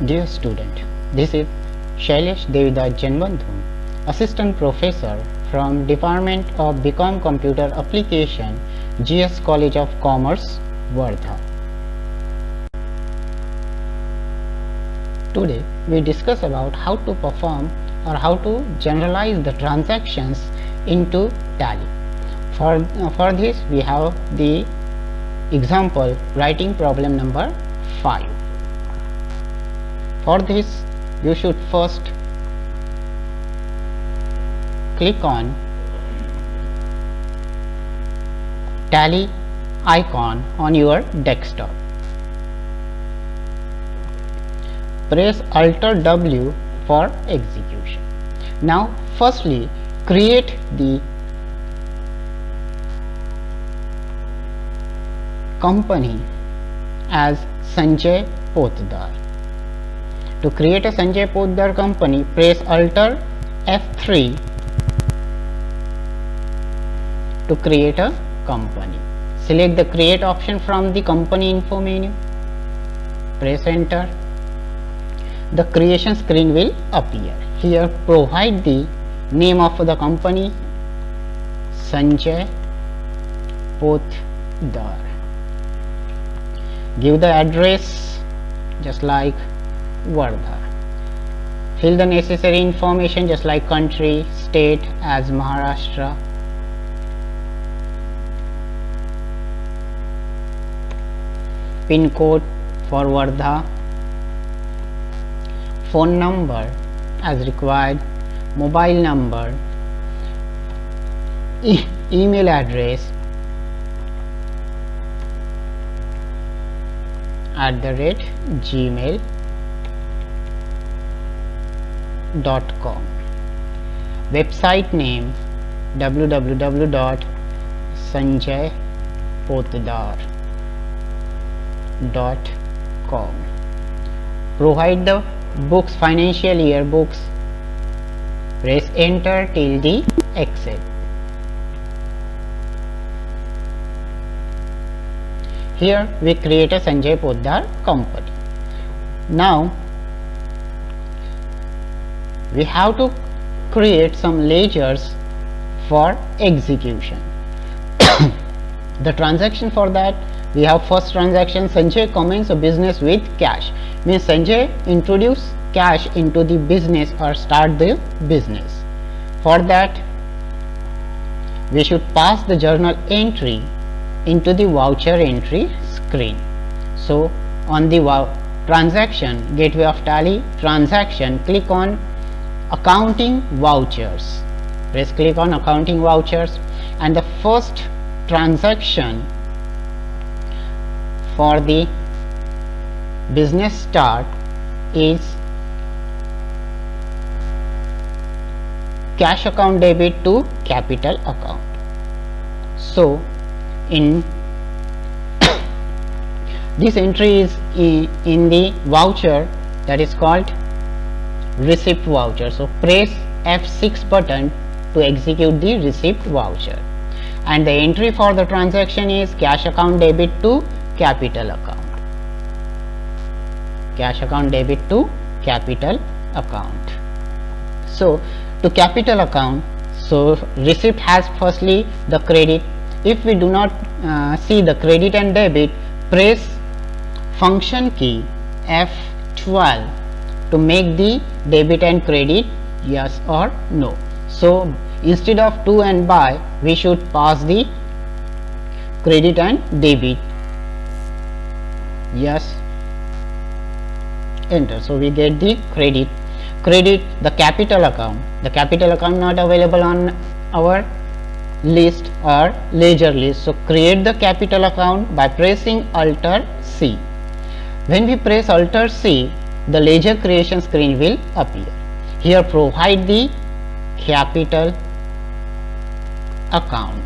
Dear student, this is Shailesh Devidas Janbandhu, Assistant Professor from Department of BCom Computer Application, GS College of Commerce, Wardha. Today we discuss about how to perform or how to generalize the transactions into Tally. For this we have the example writing problem number 5. For this you should first click on Tally icon on your desktop. Press Alt W for execution. Now firstly create the company as Sanjay Potdar. To create a Sanjay Potdar company, press Alt F3 to create a company. Select the create option from the company info menu. Press enter. The creation screen will appear. Here provide the name of the company, Sanjay Potdar. Give the address just like Wardha. Fill the necessary information just like country, state as Maharashtra. Pin code for Wardha. Phone number as required. Mobile number. Email address @gmail.com. Website name www.sanjaypotdar.com. Provide the books, financial year books. Press enter till the exit. Here we create a Sanjay Potdar company. Now we have to create some ledgers for execution. The transaction for that, we have first transaction, Sanjay commence a business with cash. Means Sanjay introduce cash into the business or start the business. For that we should pass the journal entry into the voucher entry screen. So on the transaction gateway of Tally transaction, click on accounting vouchers. Press click on accounting vouchers, and the first transaction for the business start is cash account debit to capital account. So in this entry is in the voucher that is called receipt voucher. So press F6 button to execute the receipt voucher, and the entry for the transaction is cash account debit to capital account. Cash account debit to capital account. So to capital account, so receipt has firstly the credit. If we do not see the credit and debit, press function key F12 to make the debit and credit yes or no. So instead of to and by, we should pass the credit and debit. Yes, enter. So we get the credit. The capital account. The capital account not available on our list or ledger list. So create the capital account by pressing Alt C. When we press Alt C, the ledger creation screen will appear. Here provide the capital account.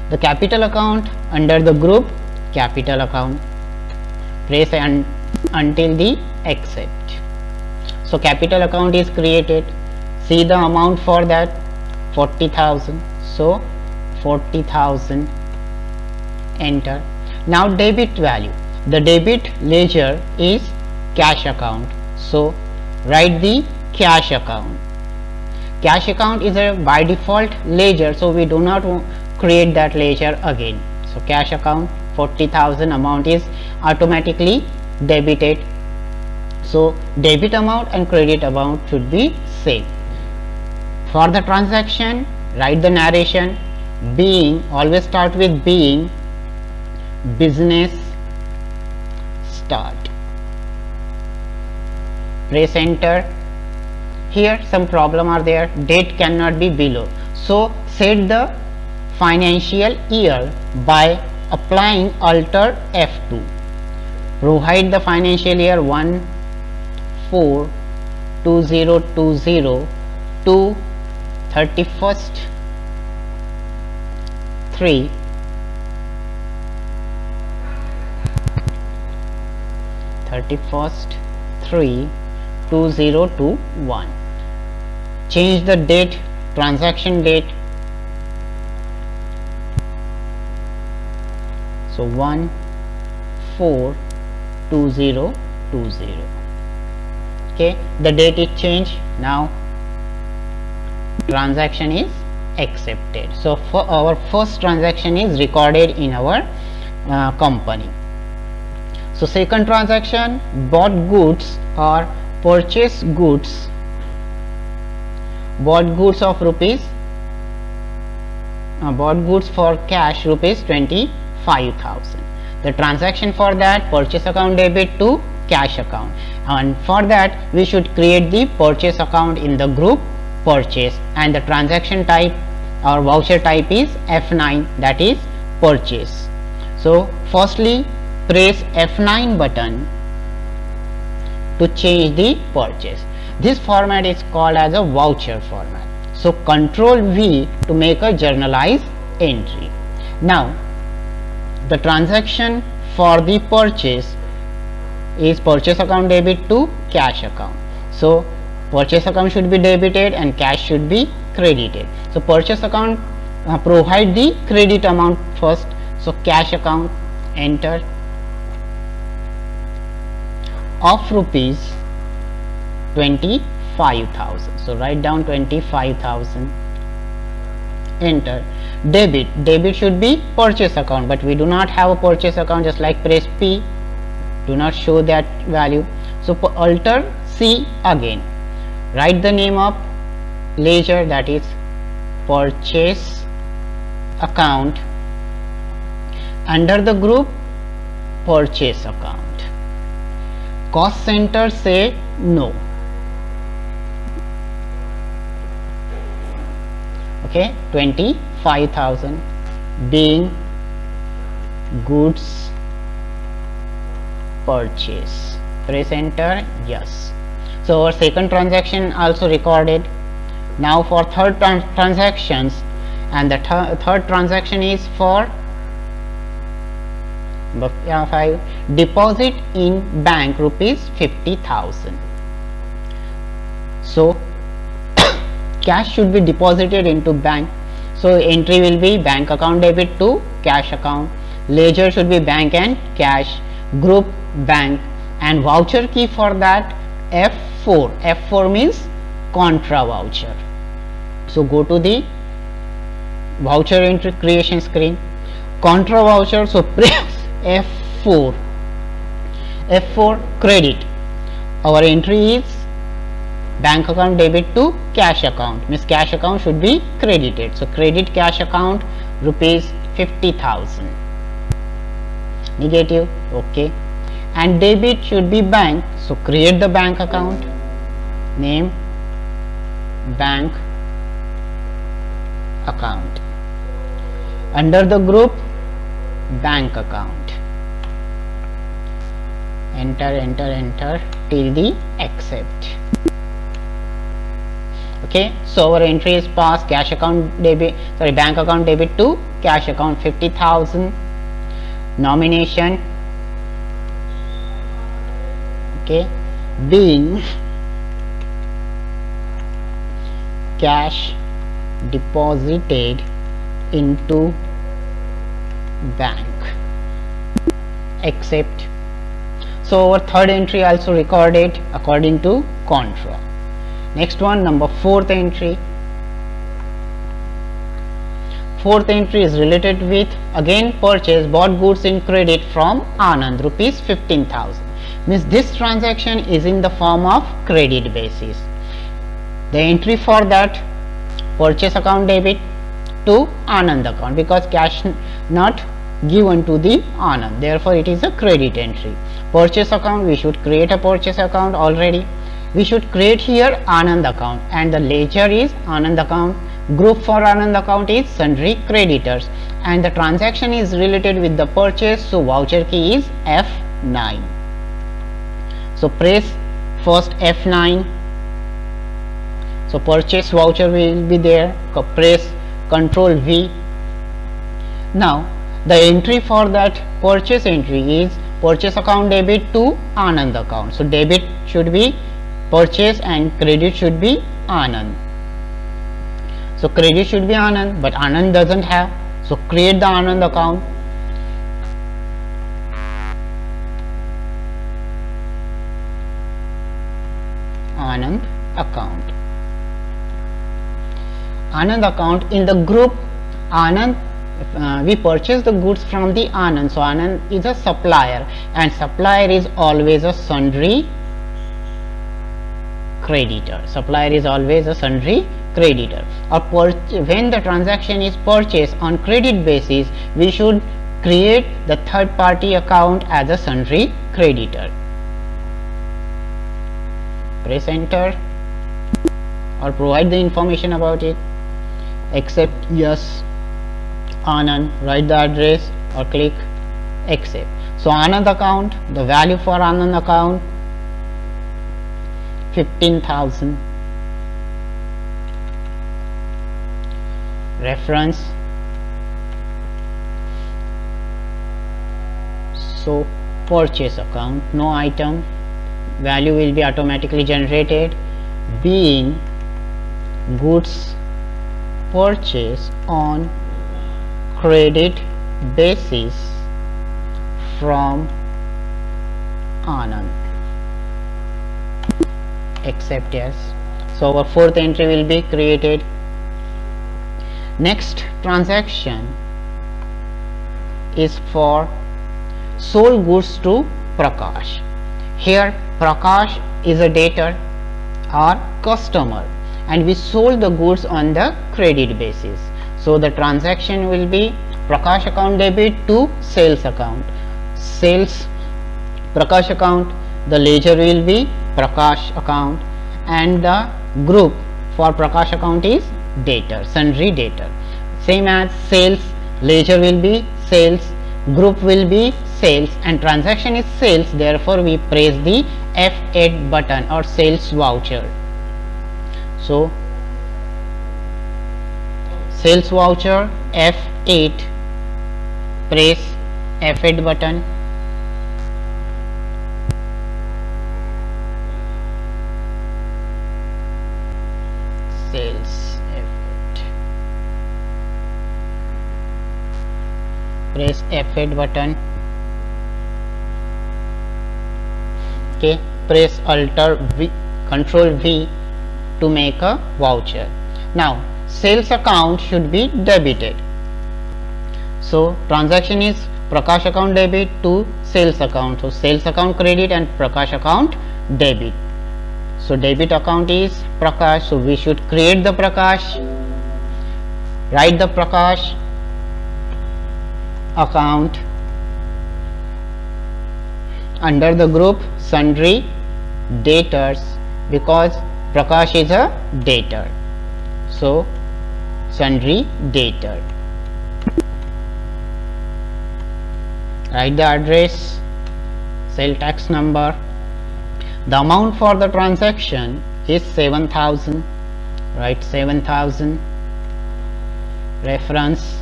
The capital account under the group capital account. Press until the exit. So capital account is created. See the amount for that 40,000. So 40,000, enter. Now debit value, the debit ledger is cash account. So write the cash account. Cash account is a by default ledger, so we do not create that ledger again. So cash account 40,000 amount is automatically debited. So debit amount and credit amount should be same. For the transaction, write the narration. Being, always start with being, business start. Press enter. Here some problem are there, date cannot be below, so set the financial year by applying alter F2. Provide the financial year 1/4/2020 to 31st 3 31st 3 2021. Change the date, transaction date, so 1/4/2020. okay, the date is changed. Now transaction is accepted. So for our first transaction is recorded in our company. So second transaction, bought goods or purchase goods, bought goods of rupees, bought goods for cash rupees 25,000. The transaction for that, purchase account debit to cash account, and for that we should create the purchase account in the group purchase, and the transaction type or voucher type is F9, that is purchase. So firstly press F9 button to change the purchase. This format is called as a voucher format. So Control V to make a journalized entry. Now the transaction for the purchase is purchase account debit to cash account. So purchase account should be debited and cash should be credited. So purchase account provide the credit amount first. So cash account, enter, of rupees 25,000. So write down 25,000, enter. Debit should be purchase account, but we do not have a purchase account, just like press P, do not show that value. So alter C again, write the name of ledger, that is purchase account, under the group purchase account. Cost center, say no. Okay, 25,000 being goods purchase. Press enter, yes. So our second transaction also recorded. Now for third transactions, and the third transaction is for 5, deposit in bank rupees 50,000. So cash should be deposited into bank, so entry will be bank account debit to cash account, ledger should be bank and cash, group bank, and voucher key for that F4. F4 means contra voucher. So go to the voucher entry creation screen, contra voucher, so press F4. F4 credit, our entry is bank account debit to cash account, means cash account should be credited. So credit cash account rupees 50,000, negative, okay. And debit should be bank, so create the bank account, name bank account, under the group bank account, enter till the accept. Okay, so our entry is passed, cash account debit, sorry, bank account debit to cash account 50,000, nomination, okay, being cash deposited into bank, accept. So our third entry also recorded according to contra. Next one, number fourth entry. Fourth entry is related with again purchase bought goods in credit from Anand rupees 15,000. Means this transaction is in the form of credit basis. The entry for that purchase account debit to Anand account, because cash not given to the Anand, therefore it is a credit entry. Purchase account, we should create a purchase account already. We should create here Anand account, and the ledger is Anand account. Group for Anand account is sundry creditors, and the transaction is related with the purchase, so voucher key is F9. So press first F9. So purchase voucher will be there. Press Ctrl V. Now the entry for that purchase entry is purchase account debit to Anand account. So debit should be purchase and credit should be Anand. So credit should be Anand, but Anand doesn't have. So create the Anand account. Anand account. Anand account, in the group Anand, we purchase the goods from the Anand. So Anand is a supplier, and supplier is always a sundry creditor. Supplier is always a sundry creditor. Or when the transaction is purchased on credit basis, we should create the third party account as a sundry creditor. Press enter or provide the information about it. Accept yes Anand, write the address or click accept. So Anand account, the value for Anand account 15,000. Reference. So purchase account, no item, value will be automatically generated, being goods purchased on credit basis from Anand. Accept yes. So our fourth entry will be created. Next transaction is for sold goods to Prakash. Here Prakash is a debtor or customer, and we sold the goods on the credit basis. So the transaction will be Prakash account debit to sales account. Sales Prakash account, the ledger will be Prakash account, and the group for Prakash account is debtor, sundry debtor. Same as sales, ledger will be sales, group will be sales, and transaction is sales, therefore we press the F8 button or sales voucher. So sales voucher F8, press F8 button. Sales F8, press F8 button. Okay, press Alt V, Control V to make a voucher. Now sales account should be debited. So transaction is Prakash account debit to sales account. So sales account credit and Prakash account debit. So debit account is Prakash. So we should create the Prakash, write the Prakash account under the group sundry debtors, because Prakash is a debtor. So sundry debtor. Write the address, sale tax number. The amount for the transaction is 7,000. Write 7,000. Reference.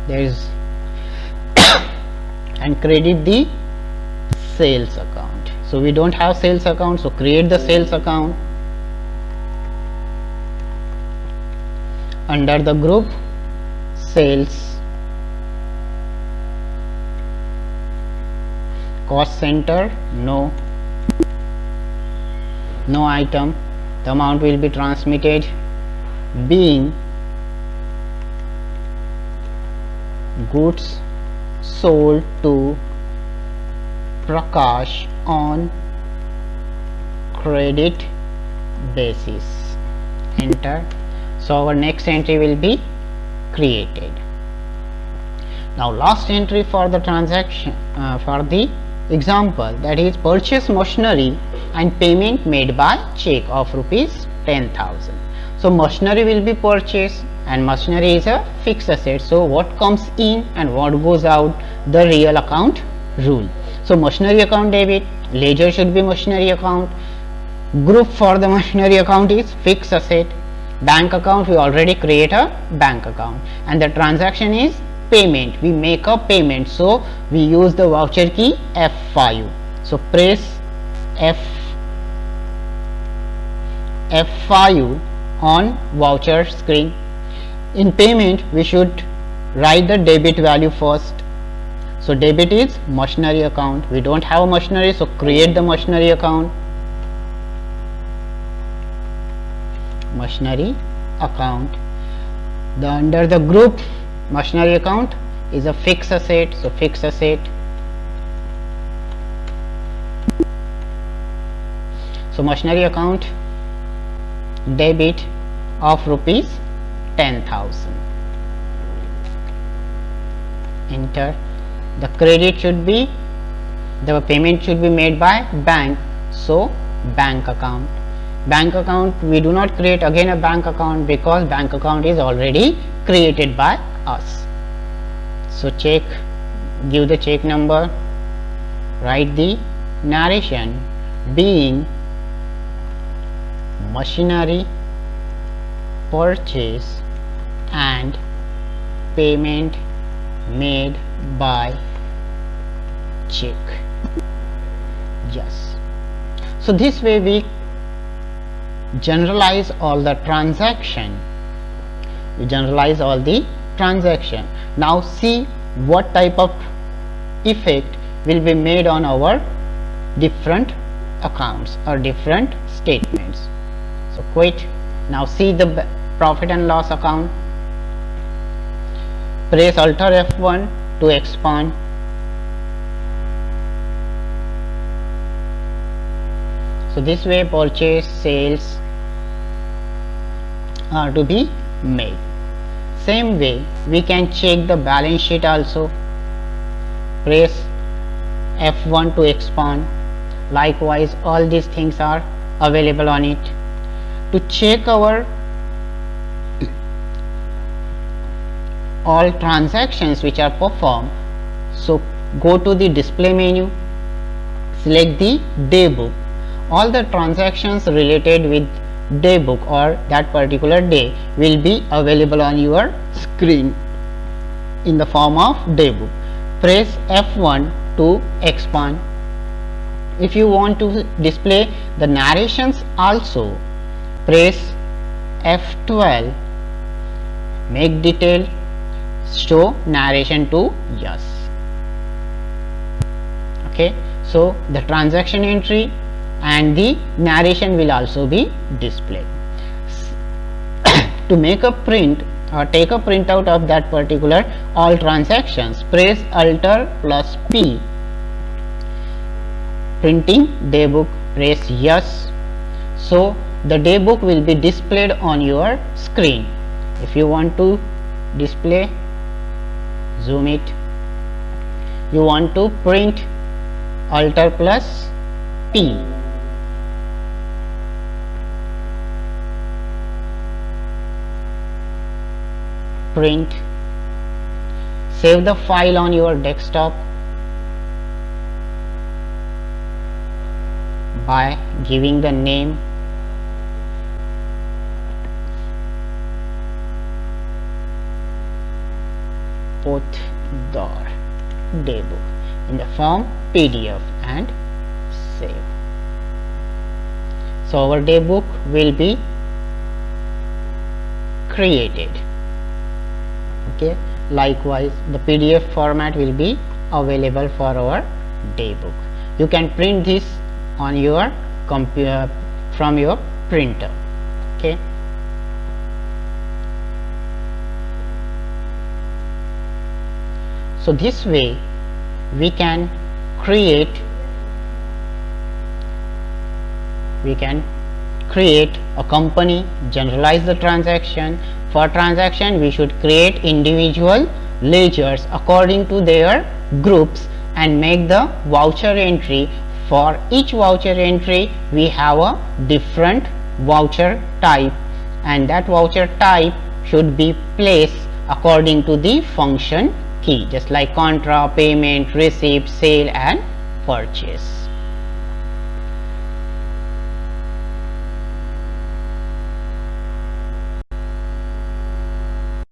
There is and credit the sales account. So we don't have sales account, so create the sales account. Under the group sales, cost center, no item. The amount will be transmitted being goods sold to Prakash on credit basis. Enter. So our next entry will be created. Now last entry for the transaction, for the example, that is purchase machinery and payment made by check of rupees 10,000. So machinery will be purchased, and machinery is a fixed asset. So what comes in and what goes out, the real account rule. So machinery account debit, ledger should be machinery account. Group for the machinery account is fixed asset. Bank account, we already create a bank account, and the transaction is payment. We make a payment, so we use the voucher key F5. So press F5 on voucher screen. In payment, we should write the debit value first. So debit is machinery account. We don't have machinery, so create the machinery account. Machinery account. Under the group machinery account is a fixed asset, so fixed asset. So machinery account debit of rupees 10,000. Enter. The credit should be, the payment should be made by bank, so bank account. Bank account, we do not create again a bank account because bank account is already created by us. So check, give the check number, write the narration being machinery purchase and payment made by check. Yes. So this way we generalize all the transaction. We generalize all the transaction. Now see what type of effect will be made on our different accounts or different statements. So quit. Now see the profit and loss account. Press Alt F1 to expand. So this way purchase, sales are to be made. Same way we can check the balance sheet also. Press F1 to expand. Likewise all these things are available on it. To check our all transactions which are performed, so go to the display menu, select the day book. All the transactions related with day book or that particular day will be available on your screen in the form of day book. Press F1 to expand. If you want to display the narrations also, press F12, make detail, show narration to yes. Okay, so the transaction entry and the narration will also be displayed. To make a print or take a printout of that particular all transactions, press Alt plus P. Printing day book, press yes. So the day book will be displayed on your screen. If you want to display, zoom it. You want to print, Alt plus P. Print. Save the file on your desktop by giving the name Pothdar Daybook in the form PDF and save. So our daybook will be created. Okay, likewise the PDF format will be available for our daybook. you can print this on your computer from your printer. Okay, so this way we can create a company, generalize the transaction. For transaction we should create individual ledgers according to their groups and make the voucher entry. For each voucher entry we have a different voucher type, and that voucher type should be placed according to the function key, just like contra, payment, receipt, sale and purchase.